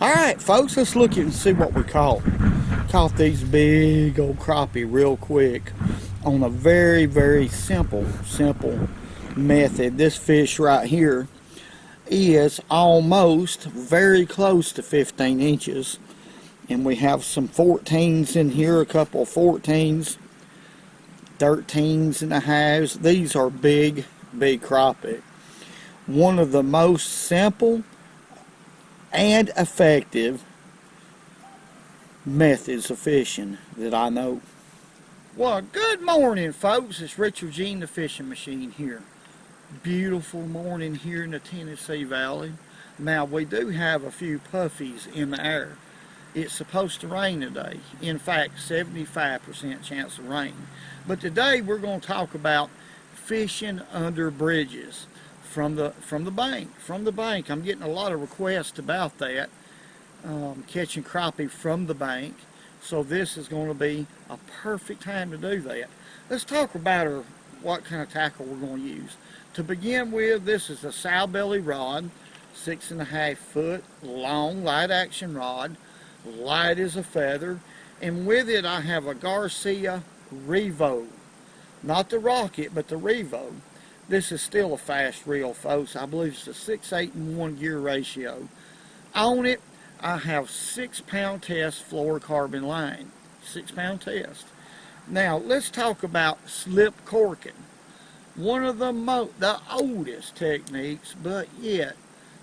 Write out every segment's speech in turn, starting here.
Alright folks, let's look and see what we caught. Caught these big old crappie real quick on a very simple method. This fish right here is almost very close to 15 inches. And we have some 14s in here, a couple of 14s, 13s and a halves. These are big crappie. One of the most simple and effective methods of fishing that I know. Well, good morning folks, it's Richard the Fishing Machine here. Beautiful morning here in the Tennessee Valley. Now we do have a few puffies in the air. It's supposed to rain today. In fact, 75% chance of rain. But today we're going to talk about fishing under bridges. From the bank. I'm getting a lot of requests about that, catching crappie from the bank. So this is going to be a perfect time to do that. Let's talk about what kind of tackle we're going to use. To begin with, this is a sow belly rod, 6.5 foot long, light action rod, light as a feather, and with it I have a Garcia Revo, not the Rocket, but the Revo. This is still a fast reel, folks. I believe it's a 6/8 and 1 gear ratio. On it, I have 6-pound test fluorocarbon line. 6-pound test. Now, let's talk about slip corking. One of the oldest techniques, but yet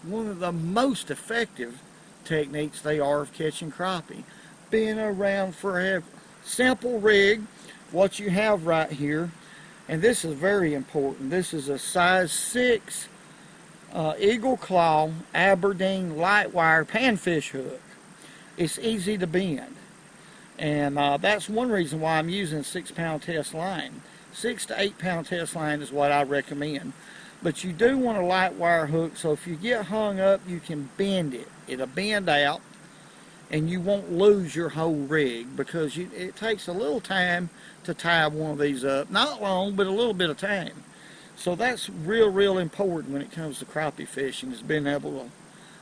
one of the most effective techniques they are of catching crappie. Been around forever. Simple rig, what you have right here. And this is very important. This is a size 6 Eagle Claw Aberdeen light wire panfish hook. It's easy to bend. And that's one reason why I'm using a 6-pound test line. 6 to 8-pound test line is what I recommend. But you do want a light wire hook, so if you get hung up, you can bend it. It'll bend out, and you won't lose your whole rig, because it takes a little time to tie one of these up. Not long, but a little bit of time. So that's real important when it comes to crappie fishing, is being able to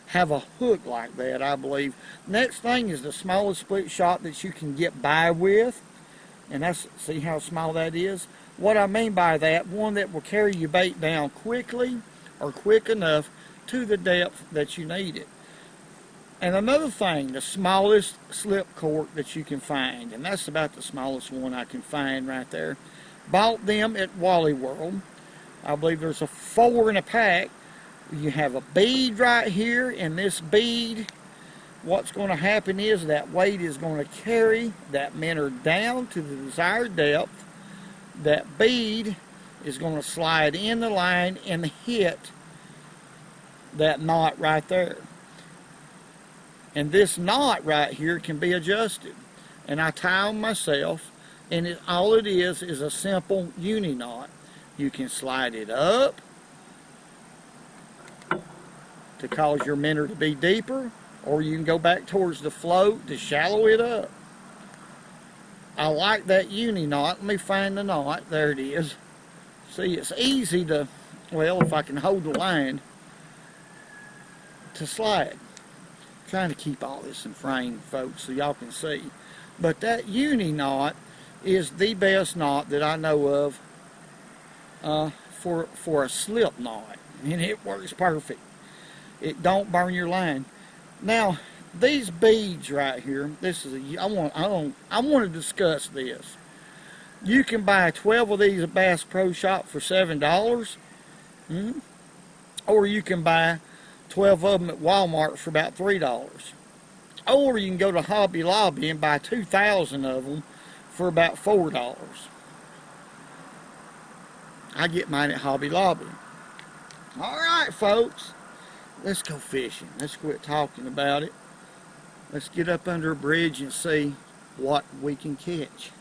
have a hook like that, I believe. Next thing is the smallest split shot that you can get by with. And that's, see how small that is? What I mean by that, one that will carry your bait down quickly or quick enough to the depth that you need it. And another thing, the smallest slip cork that you can find, and that's about the smallest one I can find right there. Bought them at Wally World. I believe there's a 4 in a pack. You have a bead right here, and this bead, what's going to happen is that weight is going to carry that minnow down to the desired depth. That bead is going to slide in the line and hit that knot right there. And this knot right here can be adjusted. And I tie them myself, and all it is a simple uni knot. You can slide it up to cause your minnow to be deeper, or you can go back towards the float to shallow it up. I like that uni knot. Let me find the knot. There it is. See, it's easy to, well, if I can hold the line, to slide. Trying to keep all this in frame, folks, so y'all can see. But that uni knot is the best knot that I know of for a slip knot, and it works perfect. It don't burn your line. Now, these beads right here, this is I want to discuss this. You can buy 12 of these at Bass Pro Shop for $7, or you can buy 12 of them at Walmart for about $3. Or you can go to Hobby Lobby and buy 2,000 of them for about $4. I get mine at Hobby Lobby. Alright folks, let's go fishing. Let's quit talking about it. Let's get up under a bridge and see what we can catch.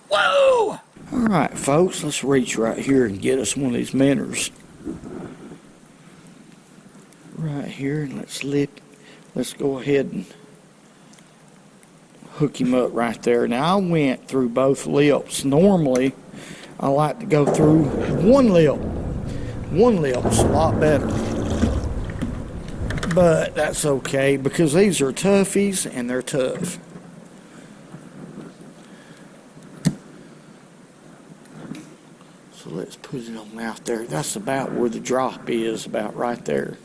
Whoa! Alright folks, let's reach right here and get us one of these minnows. Right here, and let's go ahead and hook him up right there. Now I went through both lips. Normally I like to go through one lip. One lip's a lot better. But that's okay because these are toughies and they're tough. So let's put it on out there. That's about where the drop is, about right there.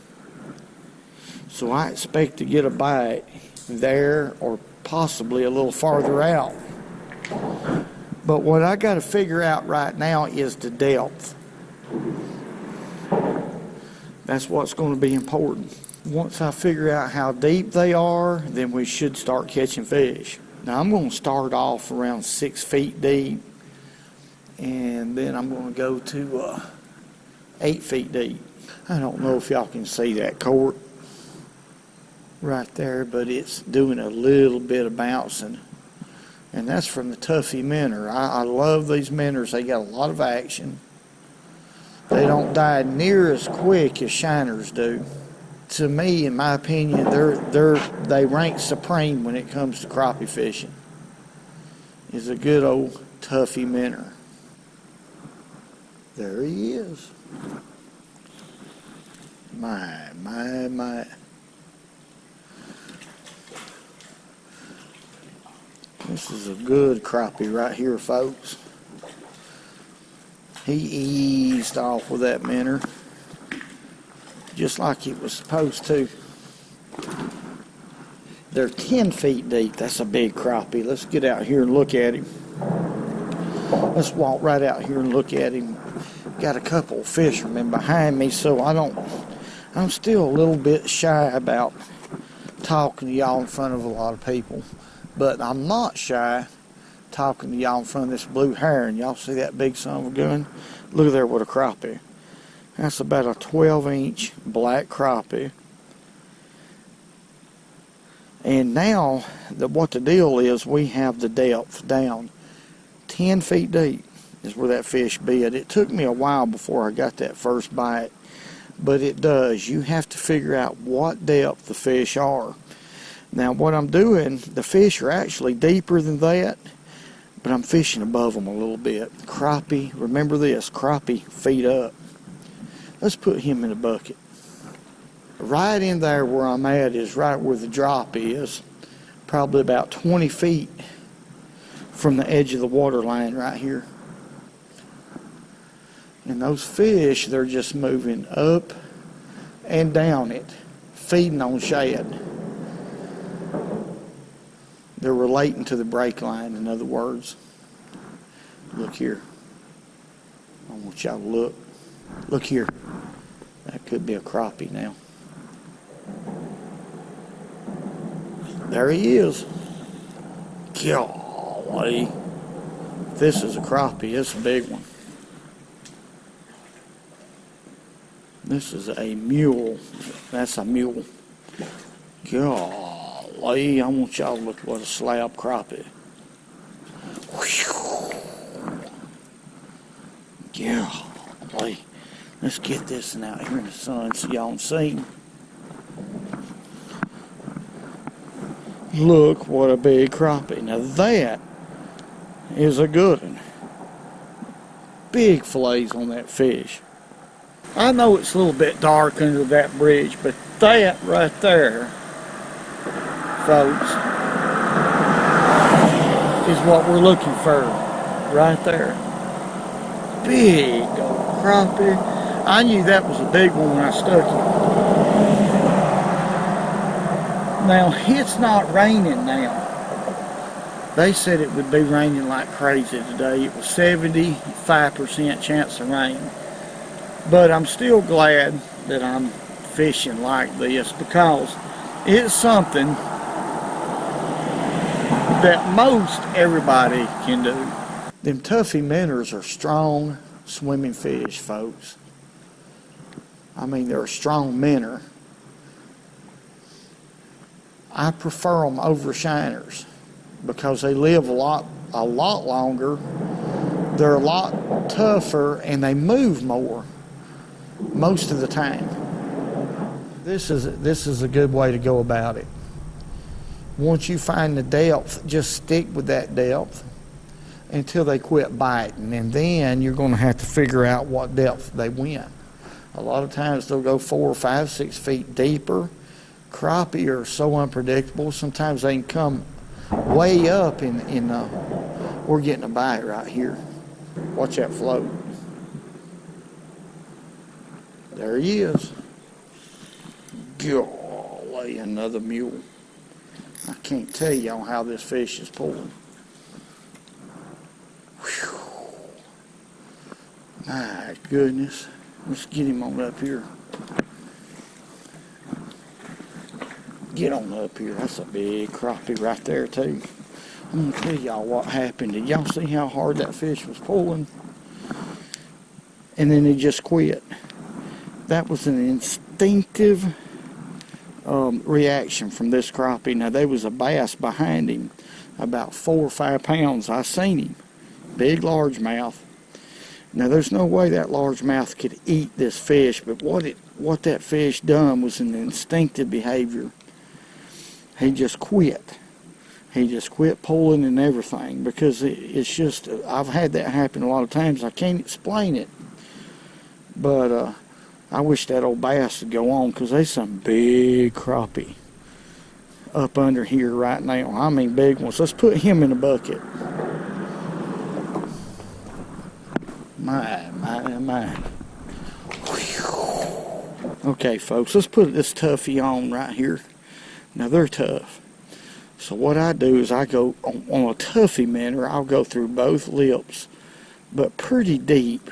So I expect to get a bite there or possibly a little farther out. But what I got to figure out right now is the depth. That's what's going to be important. Once I figure out how deep they are, then we should start catching fish. Now I'm going to start off around 6 feet deep, and then I'm going to go to 8 feet deep. I don't know if y'all can see that court right there, but it's doing a little bit of bouncing. And that's from the Tuffy minnow. I love these minnows. They got a lot of action. They don't die near as quick as shiners do. To me, in my opinion, they rank supreme when it comes to crappie fishing. Is a good old Tuffy minnow. There he is. My. This is a good crappie right here, folks. He eased off with that minnow, just like he was supposed to. They're 10 feet deep. That's a big crappie. Let's get out here and look at him. Let's walk right out here and look at him. Got a couple of fishermen behind me, so I'm still a little bit shy about talking to y'all in front of a lot of people. But I'm not shy talking to y'all in front of this blue heron. Y'all see that big son of a gun? Look there, what a crappie. That's about a 12-inch black crappie. And now, what the deal is, we have the depth down. 10 feet deep is where that fish bit. It took me a while before I got that first bite, but it does. You have to figure out what depth the fish are. Now what I'm doing, the fish are actually deeper than that, but I'm fishing above them a little bit. Crappie, remember this, crappie feet up. Let's put him in a bucket. Right in there where I'm at is right where the drop is, probably about 20 feet from the edge of the water line right here. And those fish, they're just moving up and down it, feeding on shad. They're relating to the break line, in other words. Look here. I want y'all to look. Look here. That could be a crappie now. There he is. Golly. This is a crappie. It's a big one. This is a mule. That's a mule. Golly, I want y'all to look what a slab crappie. Golly. Let's get this one out here in the sun so y'all can see. Look what a big crappie. Now that is a good one. Big fillets on that fish. I know it's a little bit dark under that bridge, but that right there, folks, is what we're looking for right there. Big old crappie. I knew that was a big one when I stuck it. Now, it's not raining now. They said it would be raining like crazy today. It was 75% chance of rain. But I'm still glad that I'm fishing like this because it's something that most everybody can do. Them Tuffy minnows are strong swimming fish, folks. I mean, they're a strong minnow. I prefer them over shiners because they live a lot longer. They're a lot tougher and they move more most of the time. This is a good way to go about it. Once you find the depth, just stick with that depth until they quit biting, and then you're going to have to figure out what depth they went. A lot of times they'll go 4, 5, 6 feet deeper. Crappie are so unpredictable. Sometimes they can come way up we're getting a bite right here. Watch that float. There he is. Golly, another mule. I can't tell y'all how this fish is pulling. Whew. My goodness. Let's get him on up here. Get on up here. That's a big crappie right there too. I'm gonna tell y'all what happened. Did y'all see how hard that fish was pulling? And then he just quit. That was an instinctive reaction from this crappie. Now there was a bass behind him, about 4 or 5 pounds. I seen him, big largemouth. Now there's no way that largemouth could eat this fish, but what that fish done was an instinctive behavior. He just quit. He just quit pulling and everything, because it's just, I've had that happen a lot of times. I can't explain it, but I wish that old bass would go on, because there's some big crappie up under here right now. I mean big ones. Let's put him in a bucket. My. Whew. Okay, folks, let's put this toughie on right here. Now, they're tough. So what I do is I go, on a toughie minnow, I'll go through both lips, but pretty deep,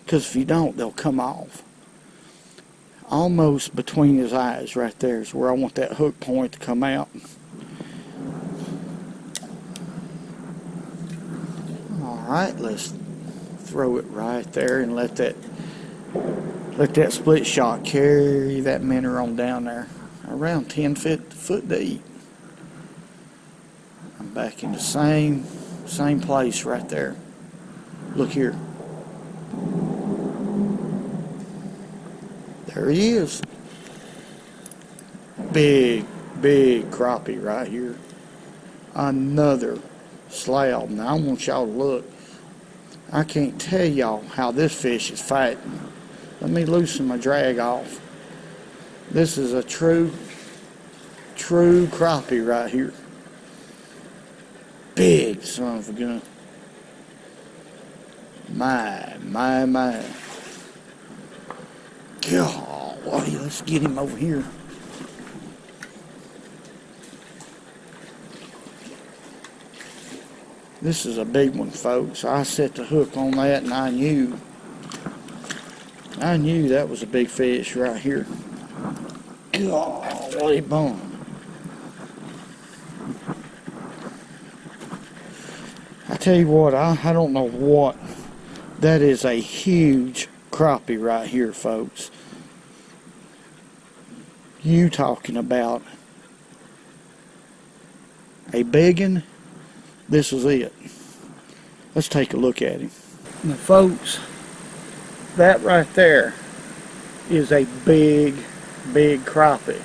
because if you don't, they'll come off. Almost between his eyes right there is where I want that hook point to come out. Alright, let's throw it right there and let that split shot carry that minnow on down there. Around 10 foot deep. I'm back in the same place right there. Look here. There he is. Big crappie right here. Another slab. Now I want y'all to look. I can't tell y'all how this fish is fighting. Let me loosen my drag off. This is a true crappie right here. Big son of a gun. My. Golly, let's get him over here. This is a big one, folks. I set the hook on that and I knew that was a big fish right here. Golly bone. I tell you what, I don't know what. That is a huge crappie right here, folks. You talking about a big one? This is it. Let's take a look at him. Now, folks, that right there is a big crappie.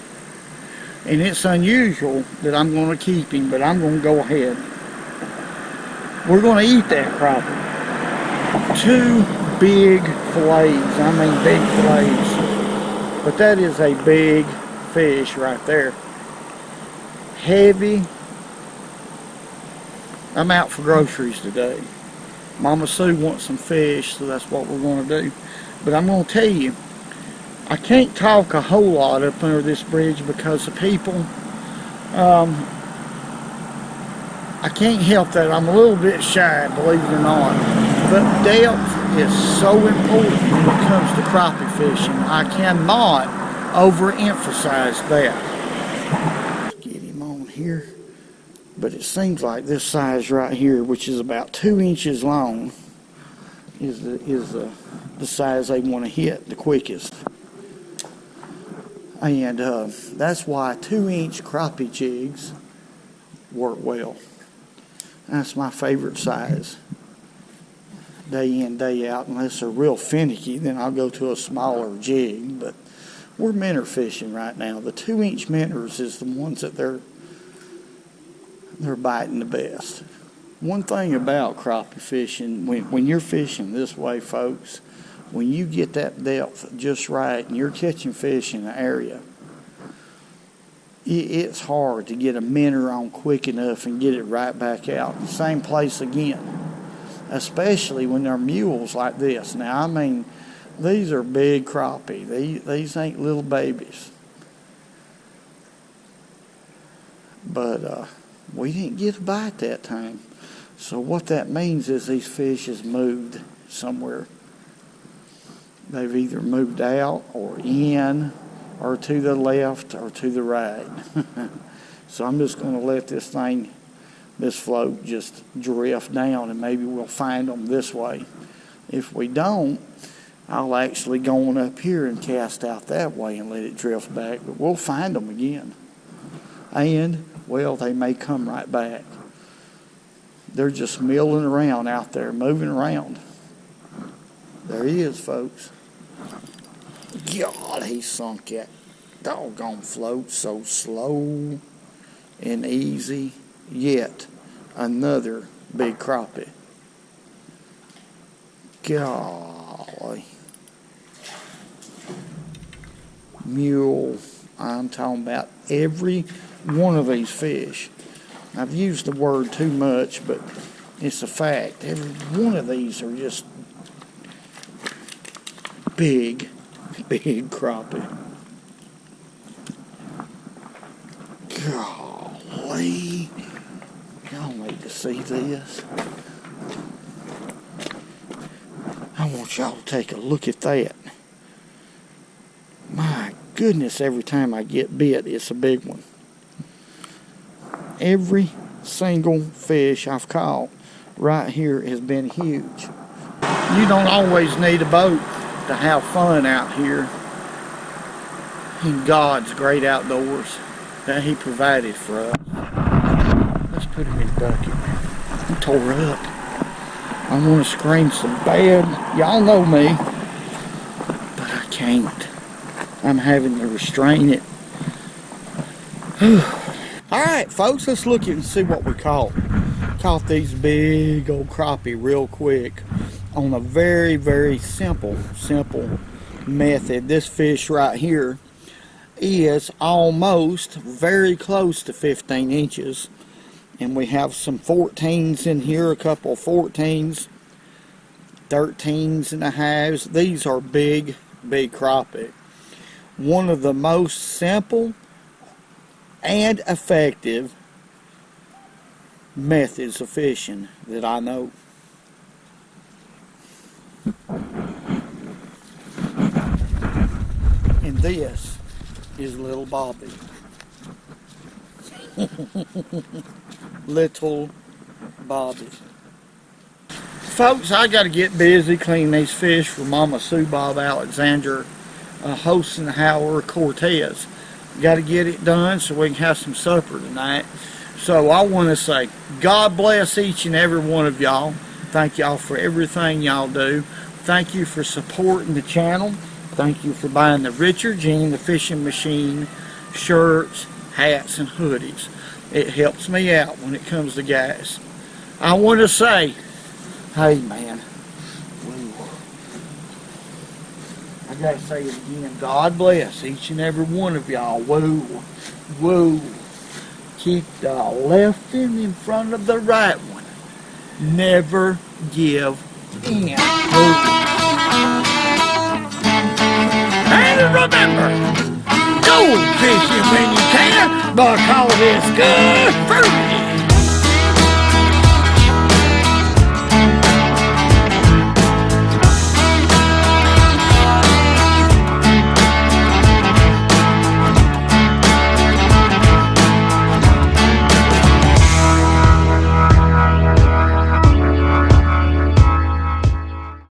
And it's unusual that I'm going to keep him, but I'm going to go ahead. We're going to eat that crappie. 2 big fillets. I mean big fillets. But that is a big fish right there. Heavy. I'm out for groceries today. Mama Sue wants some fish, so that's what we're going to do. But I'm going to tell you, I can't talk a whole lot up under this bridge because the people, I can't help that. I'm a little bit shy, believe it or not. But depth is so important when it comes to crappie fishing. I cannot overemphasize that. Let's get him on here. But it seems like this size right here, which is about 2 inches long, is the size they want to hit the quickest. And that's why 2-inch crappie jigs work well. That's my favorite size. Day in, day out. Unless they're real finicky, then I'll go to a smaller jig. But we're minnow fishing right now. The 2-inch minnows is the ones that they're biting the best. One thing about crappie fishing, when you're fishing this way, folks, when you get that depth just right and you're catching fish in the area, it's hard to get a minnow on quick enough and get it right back out. Same place again. Especially when they're mules like this. Now, I mean, these are big crappie. These ain't little babies. But we didn't get a bite that time. So what that means is these fish has moved somewhere. They've either moved out or in or to the left or to the right. So I'm just going to let this float just drift down, and maybe we'll find them this way. If we don't, I'll actually go on up here and cast out that way and let it drift back, but we'll find them again. And, well, they may come right back. They're just milling around out there, moving around. There he is, folks. God, he sunk that doggone float so slow and easy. Yet another big crappie. Golly. Mule. I'm talking about every one of these fish. I've used the word too much, but it's a fact. Every one of these are just big crappie. Golly. Y'all need to see this. I want y'all to take a look at that. My goodness, every time I get bit, it's a big one. Every single fish I've caught right here has been huge. You don't always need a boat to have fun out here in God's great outdoors that He provided for us. Let's put him in the bucket. I'm tore up. I want to scream so bad. Y'all know me, but I can't. I'm having to restrain it. Alright, folks, let's look and see what we caught. Caught these big old crappie real quick on a very, very simple method. This fish right here is almost very close to 15 inches. And we have some 14s in here, a couple of 14s, 13s and a halves. These are big crappie. One of the most simple and effective methods of fishing that I know. And this is little Bobby. Little Bobby. Folks, I got to get busy cleaning these fish for Mama Sue Bob Alexander hosting Howard Cortez. Got to get it done so we can have some supper tonight. So I want to say God bless each and every one of y'all. Thank y'all for everything y'all do. Thank you for supporting the channel. Thank you for buying the Richard Gene the Fishing Machine shirts, hats, and hoodies. It helps me out when it comes to gas. I want to say, hey man, woo. I got to say it again. God bless each and every one of y'all. Woo, woo. Keep the left in front of the right one. Never give in. And remember, go fishing when you can, because it's good for you.